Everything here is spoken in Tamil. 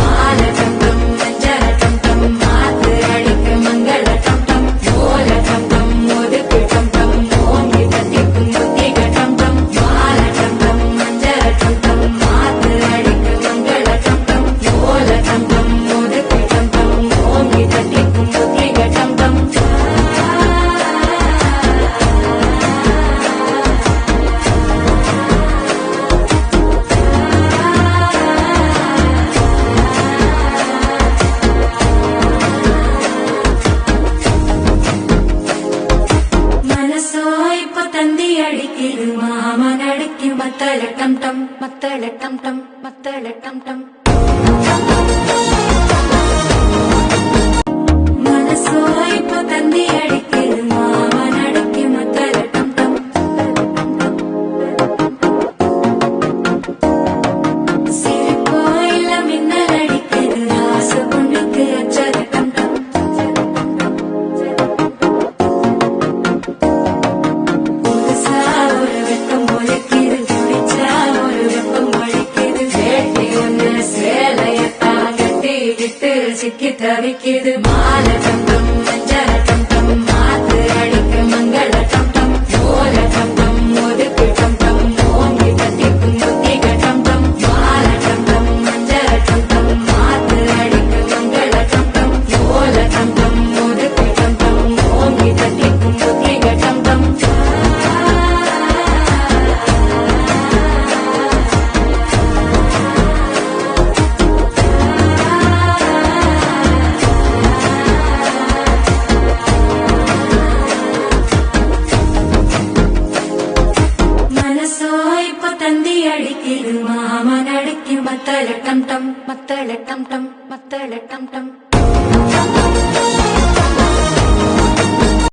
மால டம் டம் மஞ்சள டம் டம் மாத்து அடிக்க மங்கள டம் டம் ஓல டம் டம் ஒதுக்கு டம் டம் ஓங்கி தட்டிக்கும் புத்திக டம் டம் மால டம் டம் மஞ்சள டம் டம் மாத்து அடிக்க மங்கள டம் டம் ஓல டம் டம் ஒதுக்கு டம் டம் ஓங்கி தட்டிக்கும் புத்திக டம் டம் மனசோ இப்ப தந்தி அடிக்குது மாமன் அடிக்கு மத்தள டம் டம் மத்தள டம் டம் மத்தள டம் டம் மனசோ இப்ப தந்தி அடிக்குது மாமன் அடிக்கு மத்தள டம் டம் சிரிப்போ இல்ல மின்னல் அடிக்குது ஆசை பொண்ணுக்கு அச்சத டம் டம் புதுசா ஒரு வெப்பம் ஒழிக்குது குடிச்சா ஒரு வெப்பம் ஒழிக்குது வேட்டி ஒண்ணு சேலையத்தான் கட்டிக்கிட்டு சிக்கி தவிக்குது மால டம் டம் மஞ்சள டம் டம் மாத்து அடிக்க மங்கள டம் டம் ஓல டம் டம் ஒதுக்கு டம் டம் ஓங்கி தட்டிக்கும் புத்திக டம் டம் மால டம் டம் மஞ்சள டம் டம் மாத்து அடிக்க மங்கள டம் டம் ஓல டம் டம் ஒதுக்கு டம் டம் ஓங்கி தட்டிக்கும் புத்திக டம் டம் மனசோ இப்ப தந்தி அடிக்குது மாமன் அடிக்கு மத்தள டம் டம் மத்தள டம் டம் மத்தள டம் டம்